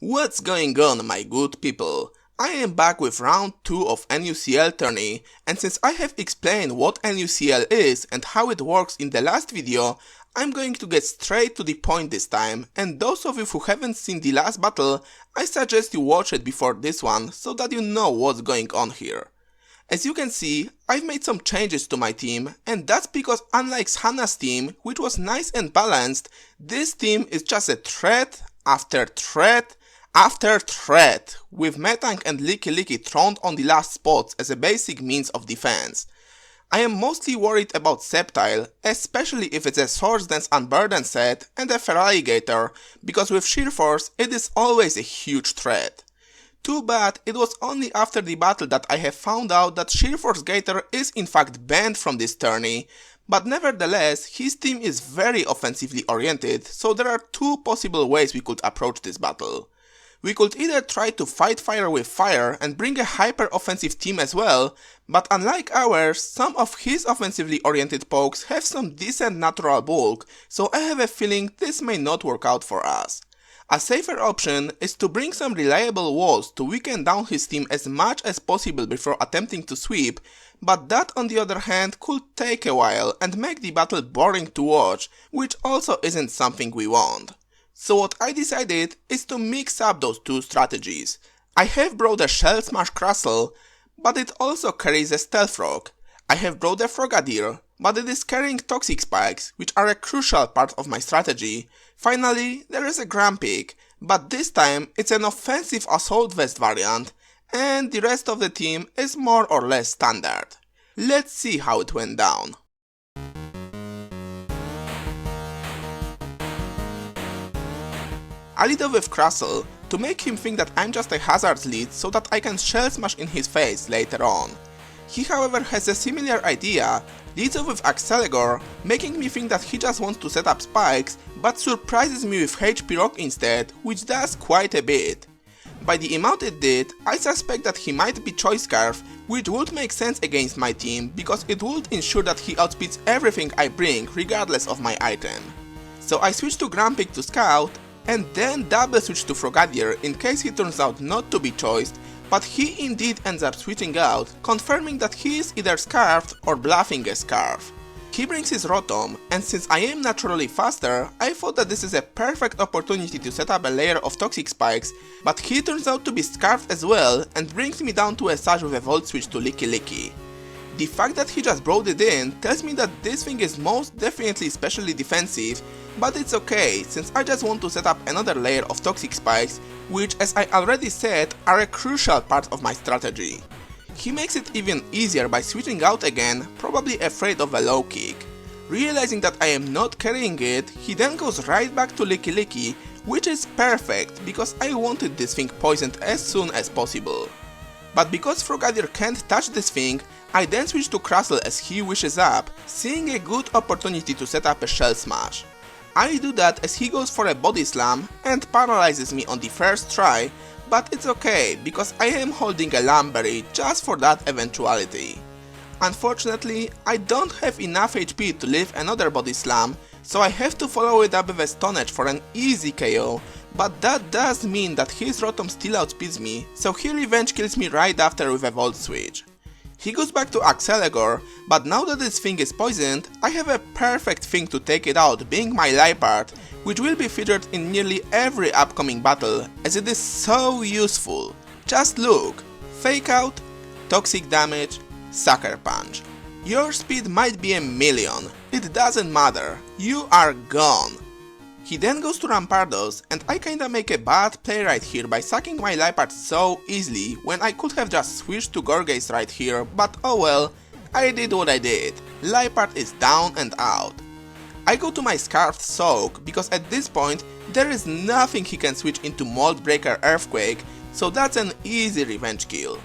What's going on, my good people? I am back with round 2 of NUCL tourney, and since I have explained what NUCL is and how it works in the last video, I'm going to get straight to the point this time, and those of you who haven't seen the last battle, I suggest you watch it before this one so that you know what's going on here. As you can see, I've made some changes to my team, and that's because unlike Hannah's team, which was nice and balanced, this team is just a threat after threat after threat, with Metang and Licky thrown on the last spots as a basic means of defense. I am mostly worried about Sceptile, especially if it's a Swords Dance Unburdened set and a Feraligator, because with Sheer Force it is always a huge threat. Too bad it was only after the battle that I have found out that Sheer Force Gator is in fact banned from this tourney, but nevertheless his team is very offensively oriented, so there are two possible ways we could approach this battle. We could either try to fight fire with fire and bring a hyper-offensive team as well, but unlike ours, some of his offensively oriented pokes have some decent natural bulk, so I have a feeling this may not work out for us. A safer option is to bring some reliable walls to weaken down his team as much as possible before attempting to sweep, but that on the other hand could take a while and make the battle boring to watch, which also isn't something we want. So what I decided is to mix up those two strategies. I have brought a Shell Smash Crustle, but it also carries a Stealth Rock. I have brought a Frogadier, but it is carrying Toxic Spikes, which are a crucial part of my strategy. Finally, there is a Grumpig, but this time it's an offensive Assault Vest variant, and the rest of the team is more or less standard. Let's see how it went down. I lead off with Crustle to make him think that I'm just a hazard lead so that I can Shell Smash in his face later on. He however has a similar idea, leads off with Accelegor, making me think that he just wants to set up spikes, but surprises me with HP Rock instead, which does quite a bit. By the amount it did, I suspect that he might be Choice Scarf, which would make sense against my team because it would ensure that he outspeeds everything I bring regardless of my item. So I switch to Grumpig to scout, and then double switch to Frogadier in case he turns out not to be choiced, but he indeed ends up switching out, confirming that he is either scarfed or bluffing a scarf. He brings his Rotom, and since I am naturally faster, I thought that this is a perfect opportunity to set up a layer of Toxic Spikes, but he turns out to be scarfed as well and brings me down to a Sash with a Volt Switch to Licky. The fact that he just brought it in tells me that this thing is most definitely specially defensive, but it's okay since I just want to set up another layer of Toxic Spikes, which as I already said are a crucial part of my strategy. He makes it even easier by switching out again, probably afraid of a low kick. Realizing that I am not carrying it, he then goes right back to Licky, which is perfect because I wanted this thing poisoned as soon as possible. But because Frogadier can't touch this thing, I then switch to Crustle as he wishes up, seeing a good opportunity to set up a Shell Smash. I do that as he goes for a Body Slam and paralyzes me on the first try, but it's okay because I am holding a Lumberry just for that eventuality. Unfortunately, I don't have enough HP to live another Body Slam, so I have to follow it up with a Stone Edge for an easy KO, but that does mean that his Rotom still outspeeds me, so he revenge kills me right after with a Volt Switch. He goes back to Accelegor, but now that this thing is poisoned, I have a perfect thing to take it out, being my Liepard, which will be featured in nearly every upcoming battle, as it is so useful. Just look, Fake Out, Toxic Damage, Sucker Punch. Your speed might be a million, it doesn't matter, you are gone. He then goes to Rampardos, and I kinda make a bad play right here by sacking my Liepard so easily when I could have just switched to Gorgeist right here, but oh well, I did what I did. Liepard is down and out. I go to my Scarfed Soak because at this point there is nothing he can switch into Mold Breaker Earthquake, so that's an easy revenge kill.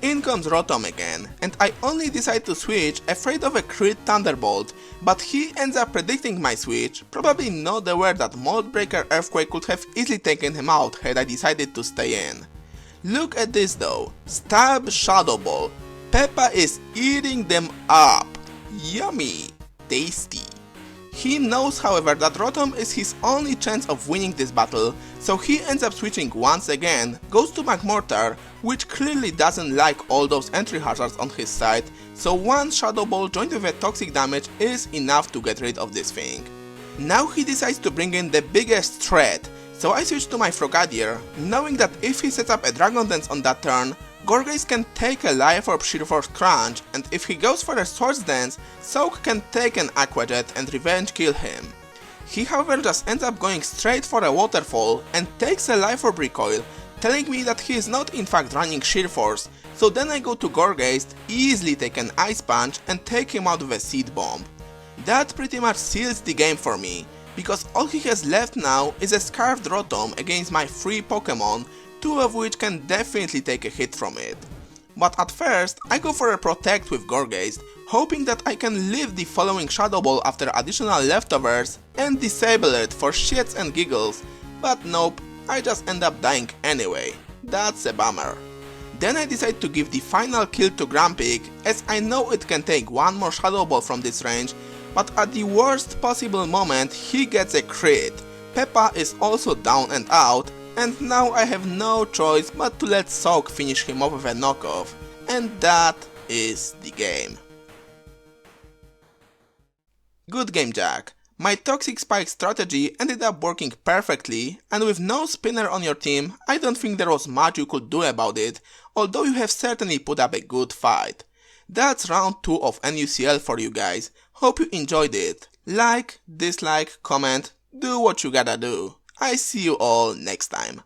In comes Rotom again, and I only decide to switch afraid of a crit Thunderbolt, but he ends up predicting my switch, probably not aware that Mold Breaker Earthquake could have easily taken him out had I decided to stay in. Look at this though, Stab Shadow Ball. Peppa is eating them up. Yummy, tasty. He knows however that Rotom is his only chance of winning this battle, so he ends up switching once again, goes to Magmortar, which clearly doesn't like all those entry hazards on his side, so one Shadow Ball joined with a toxic damage is enough to get rid of this thing. Now he decides to bring in the biggest threat, so I switch to my Frogadier, knowing that if he sets up a Dragon Dance on that turn, Gorgeist can take a Life Orb Sheer Force Crunch, and if he goes for a Swords Dance, Soak can take an Aqua Jet and revenge kill him. He however just ends up going straight for a Waterfall and takes a Life Orb Recoil, telling me that he is not in fact running Sheer Force, so then I go to Gorgeist, easily take an Ice Punch and take him out with a Seed Bomb. That pretty much seals the game for me, because all he has left now is a Scarfed Rotom against my 3 Pokemon, 2 of which can definitely take a hit from it. But at first, I go for a Protect with Gorgeist, hoping that I can live the following Shadow Ball after additional leftovers and disable it for shits and giggles, but nope, I just end up dying anyway. That's a bummer. Then I decide to give the final kill to Grumpig, as I know it can take one more Shadow Ball from this range, but at the worst possible moment he gets a crit. Peppa is also down and out, and now I have no choice but to let Soak finish him off with a knockoff, and that is the game. Good game, Jack. My Toxic Spike strategy ended up working perfectly, and with no spinner on your team, I don't think there was much you could do about it, although you have certainly put up a good fight. That's round 2 of NUCL for you guys. Hope you enjoyed it. Like, dislike, comment, do what you gotta do. I see you all next time.